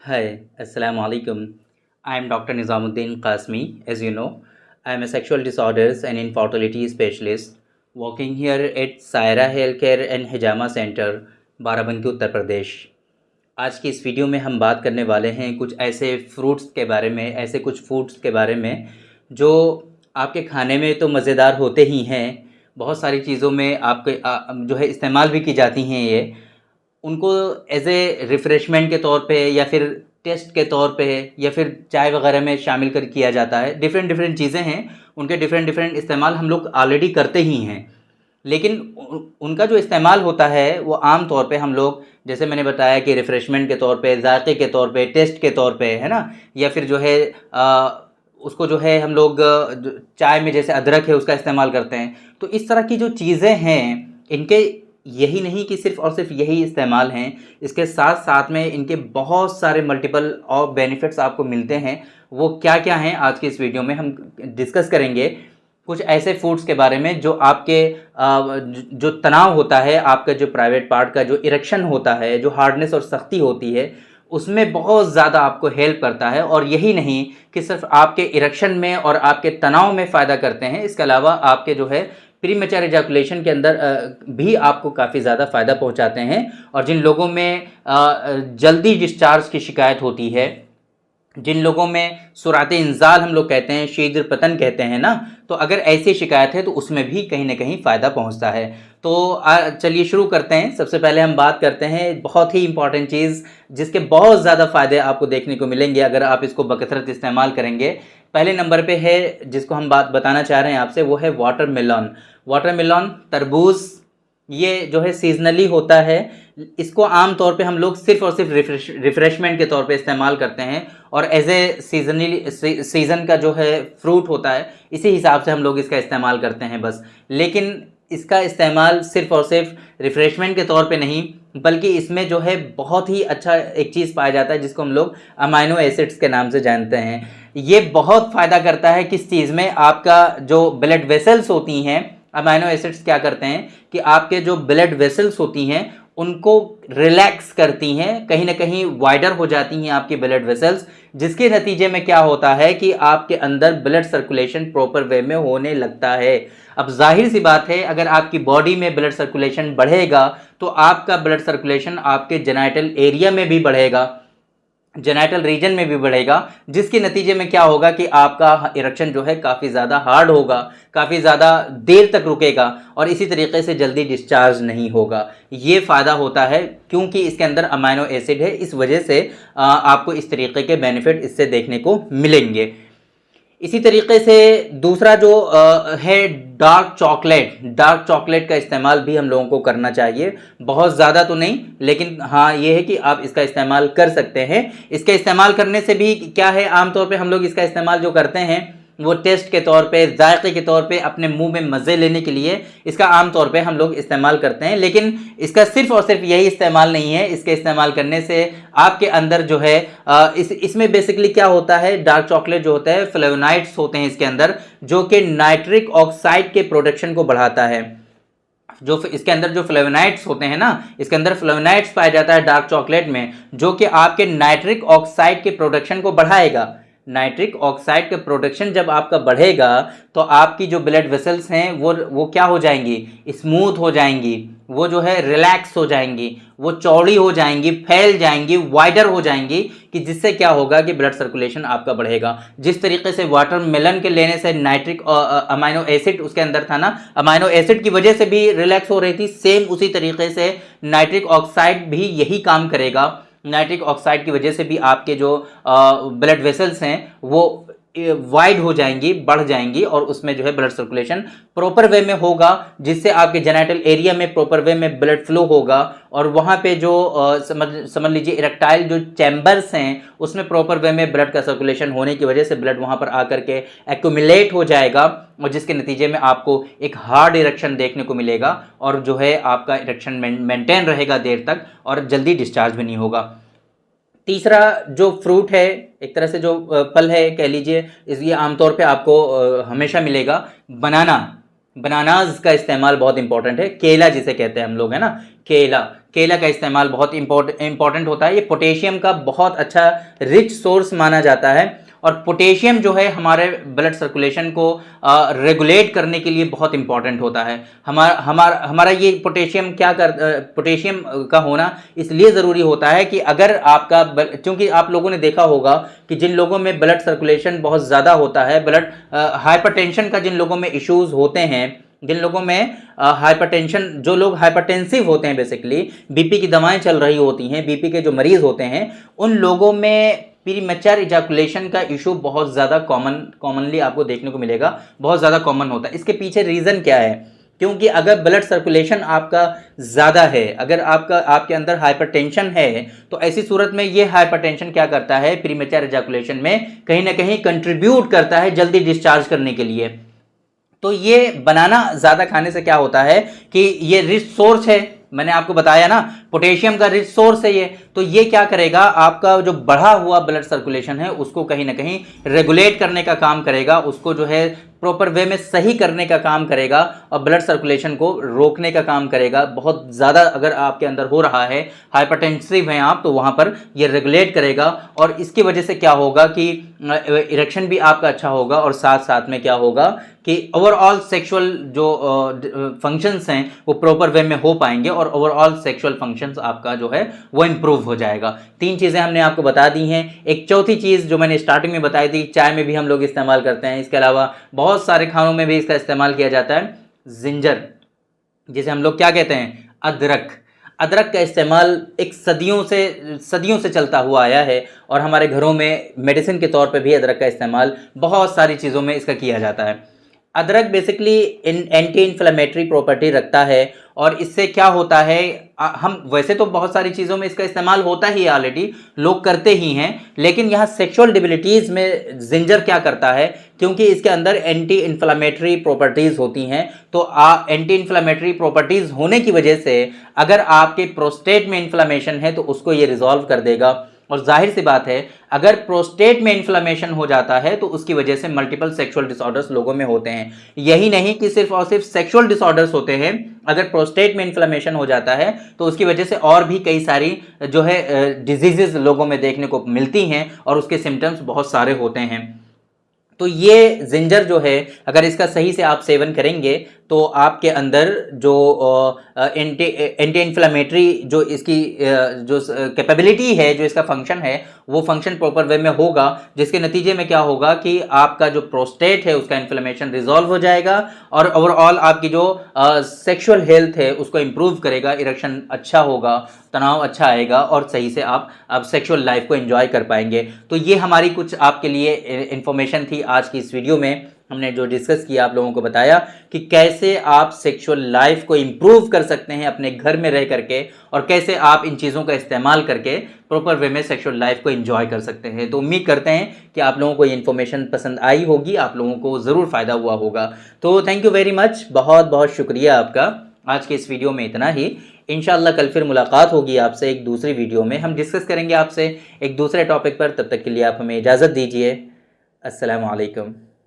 Hi, Assalamu alaikum. I am Dr. Nizamuddin Qasmi. As you know, I am a sexual disorders and infertility specialist working here at Saira Healthcare and Hijama Center, Barabanki Uttar Pradesh. आज की इस video में हम बात करने वाले हैं कुछ ऐसे फ्रूट्स के बारे में, ऐसे कुछ फूड्स के बारे में जो आपके खाने में तो मज़ेदार होते ही हैं, बहुत सारी चीज़ों में आपके जो है इस्तेमाल भी की जाती हैं। ये उनको एज़ ए रिफ़्रेशमेंट के तौर पे या फिर टेस्ट के तौर पे या फिर चाय वगैरह में शामिल कर किया जाता है। डिफरेंट डिफरेंट चीज़ें हैं, उनके डिफरेंट डिफरेंट इस्तेमाल हम लोग ऑलरेडी करते ही हैं, लेकिन उनका जो इस्तेमाल होता है वो आम तौर पे हम लोग, जैसे मैंने बताया कि रिफ़्रेशमेंट के तौर पे, जायके के तौर पे, टेस्ट के तौर पे, है ना? या फिर जो है उसको जो है हम लोग चाय में जैसे अदरक है उसका इस्तेमाल करते हैं। तो इस तरह की जो चीज़ें हैं, इनके यही नहीं कि सिर्फ़ और सिर्फ यही इस्तेमाल हैं, इसके साथ साथ में इनके बहुत सारे मल्टीपल और बेनिफिट्स आपको मिलते हैं। वो क्या-क्या हैं आज की इस वीडियो में हम डिस्कस करेंगे। कुछ ऐसे फूड्स के बारे में जो आपके जो तनाव होता है, आपका जो प्राइवेट पार्ट का जो इरेक्शन होता है, जो हार्डनेस और सख्ती होती है, उसमें बहुत ज़्यादा आपको हेल्प करता है। और यही नहीं कि सिर्फ आपके इरेक्शन में और आपके तनाव में फ़ायदा करते हैं, इसके अलावा आपके जो है प्रीमेच्योर इजैकुलेशन के अंदर भी आपको काफ़ी ज़्यादा फ़ायदा पहुंचाते हैं। और जिन लोगों में जल्दी डिस्चार्ज की शिकायत होती है, जिन लोगों में सुरात इंजाल हम लोग कहते हैं, शीघ्र पतन कहते हैं ना, तो अगर ऐसी शिकायत है तो उसमें भी कहीं ना कहीं फ़ायदा पहुंचता है। तो चलिए शुरू करते हैं। सबसे पहले हम बात करते हैं बहुत ही इंपॉर्टेंट चीज़ जिसके बहुत ज़्यादा फ़ायदे आपको देखने को मिलेंगे अगर आप इसको बकसरत इस्तेमाल करेंगे। पहले नंबर पे है जिसको हम बात बताना चाह रहे हैं आपसे, वो है वाटरमेलन। वाटरमेलन, तरबूज, ये जो है सीजनली होता है। इसको आम तौर पे हम लोग सिर्फ और सिर्फ रिफ्रेशमेंट के तौर पे इस्तेमाल करते हैं और एज ए सीज़न का जो है फ्रूट होता है, इसी हिसाब से हम लोग इसका इस्तेमाल करते हैं बस। लेकिन इसका इस्तेमाल सिर्फ और सिर्फ रिफ्रेशमेंट के तौर पे नहीं, बल्कि इसमें जो है बहुत ही अच्छा एक चीज़ पाया जाता है जिसको हम लोग अमाइनो एसिड्स के नाम से जानते हैं। ये बहुत फ़ायदा करता है किस चीज़ में, आपका जो ब्लड वेसल्स होती हैं। अमाइनो एसिड्स क्या करते हैं कि आपके जो ब्लड वेसल्स होती हैं उनको रिलैक्स करती हैं, कहीं ना कहीं वाइडर हो जाती हैं आपकी ब्लड वेसल्स, जिसके नतीजे में क्या होता है कि आपके अंदर ब्लड सर्कुलेशन प्रॉपर वे में होने लगता है। अब जाहिर सी बात है, अगर आपकी बॉडी में ब्लड सर्कुलेशन बढ़ेगा तो आपका ब्लड सर्कुलेशन आपके जेनाइटल एरिया में भी बढ़ेगा, जेनाइटल रीजन में भी बढ़ेगा, जिसके नतीजे में क्या होगा कि आपका इरेक्शन जो है काफ़ी ज़्यादा हार्ड होगा, काफ़ी ज़्यादा देर तक रुकेगा और इसी तरीके से जल्दी डिस्चार्ज नहीं होगा। ये फ़ायदा होता है क्योंकि इसके अंदर अमाइनो एसिड है, इस वजह से आपको इस तरीके के बेनिफिट इससे देखने को मिलेंगे। इसी तरीके से दूसरा जो है डार्क चॉकलेट। डार्क चॉकलेट का इस्तेमाल भी हम लोगों को करना चाहिए, बहुत ज़्यादा तो नहीं, लेकिन हाँ ये है कि आप इसका इस्तेमाल कर सकते हैं। इसके इस्तेमाल करने से भी क्या है, आमतौर पे हम लोग इसका इस्तेमाल जो करते हैं वो टेस्ट के तौर पे, जायके के तौर पे, अपने मुंह में मज़े लेने के लिए इसका आम तौर पे हम लोग इस्तेमाल करते हैं। लेकिन इसका सिर्फ और सिर्फ यही इस्तेमाल नहीं है, इसके इस्तेमाल करने से आपके अंदर जो है इसमें बेसिकली क्या होता है, डार्क चॉकलेट जो होता है फ्लेवोनाइड्स होते हैं इसके अंदर, जो कि नाइट्रिक ऑक्साइड के प्रोडक्शन को बढ़ाता है। जो इसके अंदर जो फ्लेवोनाइड्स होते हैं ना, इसके अंदर फ्लेवोनाइड्स पाया जाता है डार्क चॉकलेट में, जो कि आपके नाइट्रिक ऑक्साइड के प्रोडक्शन को बढ़ाएगा। नाइट्रिक ऑक्साइड का प्रोडक्शन जब आपका बढ़ेगा तो आपकी जो ब्लड वेसल्स हैं वो क्या हो जाएंगी, स्मूथ हो जाएंगी, वो जो है रिलैक्स हो जाएंगी, वो चौड़ी हो जाएंगी, फैल जाएंगी, वाइडर हो जाएंगी, कि जिससे क्या होगा कि ब्लड सर्कुलेशन आपका बढ़ेगा। जिस तरीके से वाटरमेलन के लेने से नाइट्रिक अमाइनो एसिड उसके अंदर था ना, अमाइनो एसिड की वजह से भी रिलैक्स हो रही थी, सेम उसी तरीके से नाइट्रिक ऑक्साइड भी यही काम करेगा। नाइट्रिक ऑक्साइड की वजह से भी आपके जो ब्लड वेसल्स हैं वो वाइड हो जाएंगी, बढ़ जाएंगी और उसमें जो है ब्लड सर्कुलेशन प्रॉपर वे में होगा, जिससे आपके जेनाइटल एरिया में प्रॉपर वे में ब्लड फ्लो होगा और वहाँ पे जो समझ लीजिए इरेक्टाइल जो चैम्बर्स हैं उसमें प्रॉपर वे में ब्लड का सर्कुलेशन होने की वजह से ब्लड वहाँ पर आकर के एक्यूमुलेट हो जाएगा और जिसके नतीजे में आपको एक हार्ड इरेक्शन देखने को मिलेगा और जो है आपका इरेक्शन मेंटेन रहेगा देर तक और जल्दी डिस्चार्ज भी नहीं होगा। तीसरा जो फ्रूट है, एक तरह से जो फल है कह लीजिए, ये आमतौर पे आपको हमेशा मिलेगा, बनाना। बनानाज का इस्तेमाल बहुत इंपॉर्टेंट है। केला जिसे कहते हैं हम लोग, है ना, केला। केला का इस्तेमाल बहुत इम्पोर्टेंट होता है। ये पोटेशियम का बहुत अच्छा रिच सोर्स माना जाता है और पोटेशियम जो है हमारे ब्लड सर्कुलेशन को रेगुलेट करने के लिए बहुत इंपॉर्टेंट होता है। हमारा ये पोटेशियम पोटेशियम का होना इसलिए ज़रूरी होता है कि अगर आपका क्योंकि आप लोगों ने देखा होगा कि जिन लोगों में ब्लड सर्कुलेशन बहुत ज़्यादा होता है, हाइपरटेंशन का जिन लोगों में इश्यूज़ होते हैं, जिन लोगों में हाइपरटेंशन, जो लोग हाइपरटेंसिव होते हैं, बेसिकली बीपी की दवाएं चल रही होती हैं, बीपी के जो मरीज़ होते हैं, उन लोगों में प्रीमैच्योर इजैकुलेशन का इशू बहुत ज़्यादा कॉमनली आपको देखने को मिलेगा, बहुत ज़्यादा कॉमन होता है। इसके पीछे रीज़न क्या है? क्योंकि अगर ब्लड सर्कुलेशन आपका ज़्यादा है, अगर आपके अंदर हाइपरटेंशन है, तो ऐसी सूरत में ये हाइपरटेंशन क्या करता है, प्रीमैच्योर इजैकुलेशन में कहीं ना कहीं कंट्रीब्यूट करता है जल्दी डिस्चार्ज करने के लिए। तो ये बनाना ज़्यादा खाने से क्या होता है कि ये रिच सोर्स है, मैंने आपको बताया ना, पोटेशियम का रिच सोर्स है ये। तो ये क्या करेगा, आपका जो बढ़ा हुआ ब्लड सर्कुलेशन है उसको कहीं ना कहीं रेगुलेट करने का काम करेगा, उसको जो है प्रॉपर वे में सही करने का काम करेगा और ब्लड सर्कुलेशन को रोकने का काम करेगा। बहुत ज़्यादा अगर आपके अंदर हो रहा है, हाइपरटेंसिव हैं आप, तो वहाँ पर ये रेगुलेट करेगा और इसकी वजह से क्या होगा कि इरेक्शन भी आपका अच्छा होगा और साथ साथ में क्या होगा कि ओवरऑल सेक्सुअल जो फंक्शंस हैं वो प्रॉपर वे में हो पाएंगे और ओवरऑल सेक्सुअल फंक्शंस आपका जो है वो इम्प्रूव हो जाएगा। 3 चीज़ें हमने आपको बता दी हैं। एक चौथी चीज़ जो मैंने स्टार्टिंग में बताई थी, चाय में भी हम लोग इस्तेमाल करते हैं, इसके अलावा बहुत सारे खानों में भी इसका इस्तेमाल किया जाता है। जिंजर, जिसे हम लोग क्या कहते हैं, अदरक। अदरक का इस्तेमाल एक सदियों से चलता हुआ आया है और हमारे घरों में मेडिसिन के तौर पे भी अदरक का इस्तेमाल बहुत सारी चीज़ों में इसका किया जाता है। अदरक बेसिकली एंटी इन्फ्लेमेटरी प्रॉपर्टी रखता है और इससे क्या होता है, हम वैसे तो बहुत सारी चीज़ों में इसका इस्तेमाल होता ही है, ऑलरेडी लोग करते ही हैं, लेकिन यहाँ सेक्सुअल डिबिलिटीज़ में जिंजर क्या करता है, क्योंकि इसके अंदर एंटी इन्फ्लेमेटरी प्रॉपर्टीज़ होती हैं, तो एंटी इन्फ्लेमेटरी प्रॉपर्टीज़ होने की वजह से अगर आपके प्रोस्टेट में इन्फ्लेमेशन है तो उसको ये रिजॉल्व कर देगा। और जाहिर सी बात है, अगर प्रोस्टेट में इन्फ्लेमेशन हो जाता है तो उसकी वजह से मल्टीपल सेक्सुअल डिसऑर्डर्स लोगों में होते हैं। यही नहीं कि सिर्फ और सिर्फ सेक्सुअल डिसऑर्डर्स होते हैं, अगर प्रोस्टेट में इन्फ्लेमेशन हो जाता है तो उसकी वजह से और भी कई सारी जो है डिजीजेस लोगों में देखने को मिलती हैं और उसके सिम्टम्स बहुत सारे होते हैं। तो ये जिंजर जो है, अगर इसका सही से आप सेवन करेंगे तो आपके अंदर जो एंटी इन्फ्लेमेटरी जो इसकी जो कैपेबिलिटी है, जो इसका फंक्शन है, वो फंक्शन प्रॉपर वे में होगा, जिसके नतीजे में क्या होगा कि आपका जो प्रोस्टेट है उसका इन्फ्लेमेशन रिजॉल्व हो जाएगा और ओवरऑल आपकी जो सेक्सुअल हेल्थ है उसको इम्प्रूव करेगा, इरेक्शन अच्छा होगा, तनाव अच्छा आएगा और सही से आप सेक्सुअल लाइफ को एंजॉय कर पाएंगे। तो ये हमारी कुछ आपके लिए इन्फॉर्मेशन थी। आज की इस वीडियो में हमने जो डिस्कस किया, आप लोगों को बताया कि कैसे आप सेक्सुअल लाइफ को इम्प्रूव कर सकते हैं अपने घर में रह करके और कैसे आप इन चीज़ों का इस्तेमाल करके प्रॉपर वे में सेक्सुअल लाइफ को एंजॉय कर सकते हैं। तो उम्मीद करते हैं कि आप लोगों को ये इन्फॉर्मेशन पसंद आई होगी, आप लोगों को ज़रूर फ़ायदा हुआ होगा। तो थैंक यू वेरी मच, बहुत बहुत शुक्रिया आपका। आज के इस वीडियो में इतना ही। इंशाल्लाह कल फिर मुलाकात होगी आपसे एक दूसरी वीडियो में, हम डिस्कस करेंगे आपसे एक दूसरे टॉपिक पर। तब तक के लिए आप हमें इजाज़त दीजिए। अस्सलामु अलैकुम।